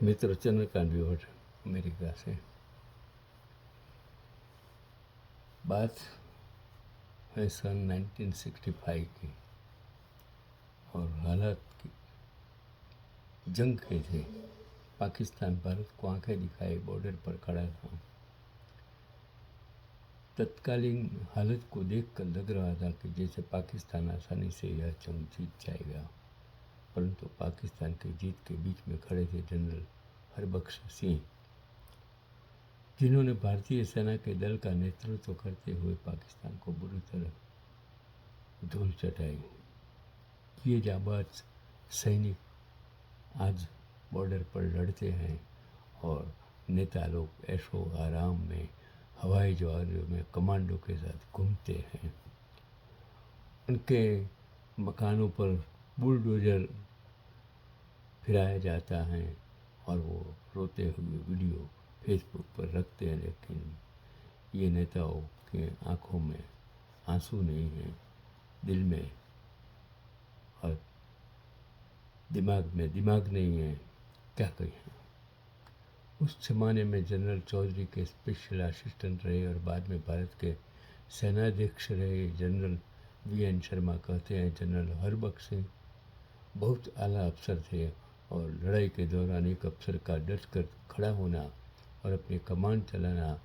मित्र Chandrakant विवट America से। बात है सन 1965 की और हालात की जंग के थे। पाकिस्तान भारत को आंखें दिखाए बॉर्डर पर खड़ा था। तत्कालीन हालत को देखकर लग रहा था कि जैसे पाकिस्तान आसानी से यह जंग जीत जाएगा, परंतु पाकिस्तान की जीत के बीच में खड़े थे जनरल हरबख्श सिंह, जिन्होंने भारतीय सेना के दल का नेतृत्व करते हुए पाकिस्तान को बुरी तरह धूल चटाई। ये जाबाज सैनिक आज बॉर्डर पर लड़ते हैं और नेता लोग ऐशो आराम में हवाई जहाज़ों में कमांडो के साथ घूमते हैं। उनके मकानों पर बुलडोजर फिराया जाता है और वो रोते हुए वीडियो फेसबुक पर रखते हैं, लेकिन ये नेताओं के आंखों में आंसू नहीं है, दिल में और दिमाग में दिमाग नहीं है। क्या कहें। उस ज़माने में जनरल चौधरी के स्पेशल असिस्टेंट रहे और बाद में भारत के सेनाध्यक्ष रहे जनरल वी.एन. शर्मा कहते हैं, जनरल हरबख्श सिंह बहुत आला अफसर थे और लड़ाई के दौरान एक अफसर का डट कर खड़ा होना और अपनी कमान चलाना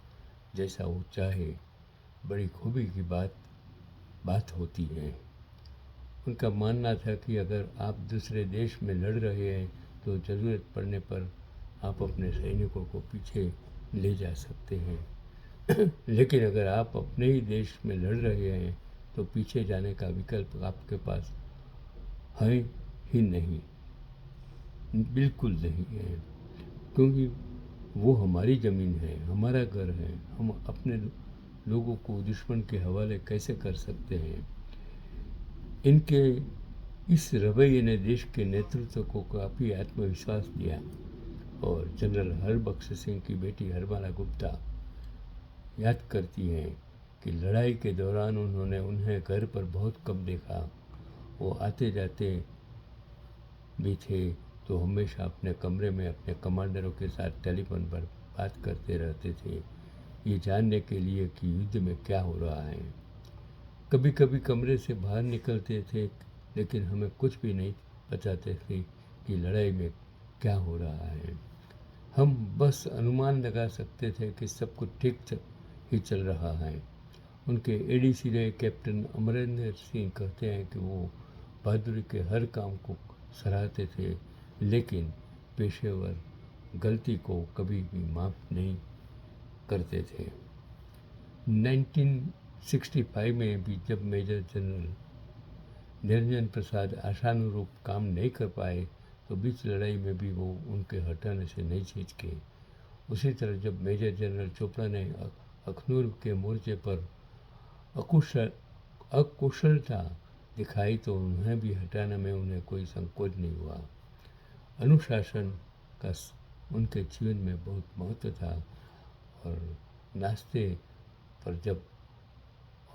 जैसा वो चाहे बड़ी खूबी की बात होती है। उनका मानना था कि अगर आप दूसरे देश में लड़ रहे हैं तो ज़रूरत पड़ने पर आप अपने सैनिकों को पीछे ले जा सकते हैं लेकिन अगर आप अपने ही देश में लड़ रहे हैं तो पीछे जाने का विकल्प आपके पास है ही नहीं, बिल्कुल नहीं है, क्योंकि वो हमारी ज़मीन है, हमारा घर है। हम अपने लोगों को दुश्मन के हवाले कैसे कर सकते हैं। इनके इस रवैये ने देश के नेतृत्व को काफ़ी आत्मविश्वास दिया और जनरल हरबख्श सिंह की बेटी हरमाला गुप्ता याद करती हैं कि लड़ाई के दौरान उन्होंने उन्हें घर पर बहुत कम देखा। वो आते जाते भी थे तो हमेशा अपने कमरे में अपने कमांडरों के साथ टेलीफोन पर बात करते रहते थे, ये जानने के लिए कि युद्ध में क्या हो रहा है। कभी कभी कमरे से बाहर निकलते थे, लेकिन हमें कुछ भी नहीं बताते थे कि लड़ाई में क्या हो रहा है। हम बस अनुमान लगा सकते थे कि सब कुछ ठीक ही चल रहा है। उनके एडीसी रहे कैप्टन अमरेंद्र सिंह कहते हैं कि वो बहादुरी के हर काम को सराहते थे, लेकिन पेशेवर गलती को कभी भी माफ़ नहीं करते थे। 1965 में भी जब मेजर जनरल निरंजन प्रसाद आशानुरूप काम नहीं कर पाए तो बीच लड़ाई में भी वो उनके हटाने से नहीं झिझके। उसी तरह जब मेजर जनरल चोपड़ा ने अखनूर के मोर्चे पर अकुशलता दिखाई तो उन्हें भी हटाने में उन्हें कोई संकोच नहीं हुआ। अनुशासन का उनके जीवन में बहुत महत्व था और नाश्ते पर जब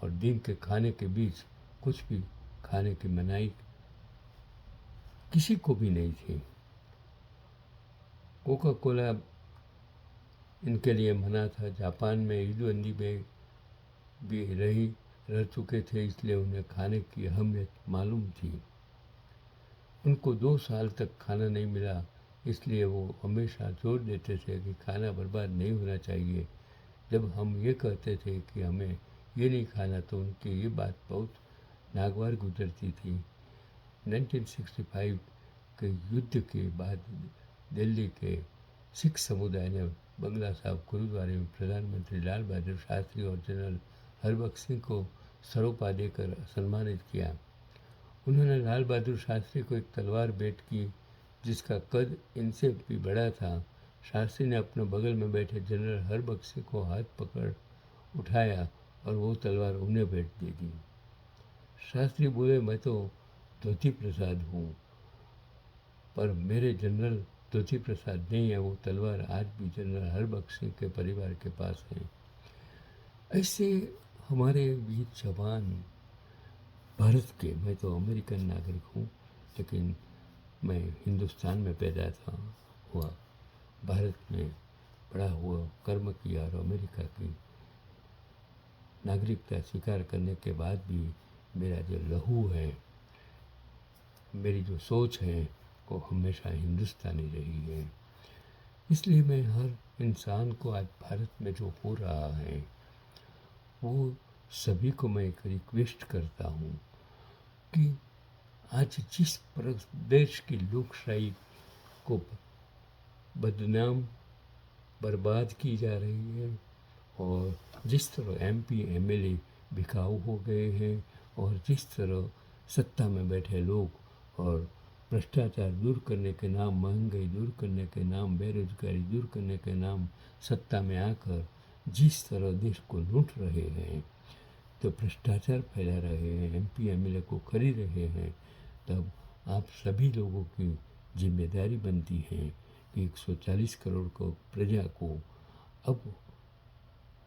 और दिन के खाने के बीच कुछ भी खाने की मनाही किसी को भी नहीं थी। कोका कोला इनके लिए मना था। जापान में युद्धबंदी में भी रह चुके थे, इसलिए उन्हें खाने की अहमियत मालूम थी। उनको 2 साल तक खाना नहीं मिला, इसलिए वो हमेशा जोर देते थे कि खाना बर्बाद नहीं होना चाहिए। जब हम ये कहते थे कि हमें ये नहीं खाना तो उनकी ये बात बहुत नागवार गुजरती थी। 1965 के युद्ध के बाद दिल्ली के सिख समुदाय ने बंगला साहब गुरुद्वारे में प्रधानमंत्री लाल बहादुर शास्त्री और जनरल हरबख्श सिंह को सरोपा देकर सम्मानित किया। उन्होंने लाल बहादुर शास्त्री को एक तलवार भेंट की जिसका कद इनसे भी बड़ा था। शास्त्री ने अपने बगल में बैठे जनरल हरबख्श सिंह को हाथ पकड़ उठाया और वो तलवार उन्हें भेंट दे दी। शास्त्री बोले, मैं तो धोती प्रसाद हूँ, पर मेरे जनरल धोती प्रसाद नहीं है। वो तलवार आज भी जनरल हरबख्श सिंह के परिवार के पास है। ऐसे हमारे वीर जवान भारत के, मैं तो अमेरिकन नागरिक हूँ, लेकिन मैं हिंदुस्तान में पैदा हुआ भारत में पड़ा हुआ कर्म किया और अमेरिका की नागरिकता स्वीकार करने के बाद भी मेरा जो लहू है, मेरी जो सोच है, वो हमेशा हिंदुस्तानी रही है। इसलिए मैं हर इंसान को आज भारत में जो हो रहा है, वो सभी को मैं एक रिक्वेस्ट करता हूँ कि आज जिस देश की लोकशाही को बदनाम बर्बाद की जा रही है और जिस तरह एमपी एमएलए बिकाऊ हो गए हैं और जिस तरह सत्ता में बैठे लोग और भ्रष्टाचार दूर करने के नाम, महंगाई दूर करने के नाम, बेरोजगारी दूर करने के नाम सत्ता में आकर जिस तरह देश को लूट रहे हैं, तो भ्रष्टाचार फैला रहे हैं, एमपी एमएलए को खरीद रहे हैं, तब आप सभी लोगों की जिम्मेदारी बनती है कि 140 करोड़ को प्रजा को अब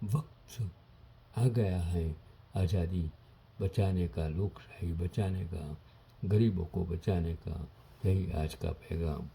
वक्त आ गया है आज़ादी बचाने का, लोकशाही बचाने का, गरीबों को बचाने का। यही आज का पैगाम।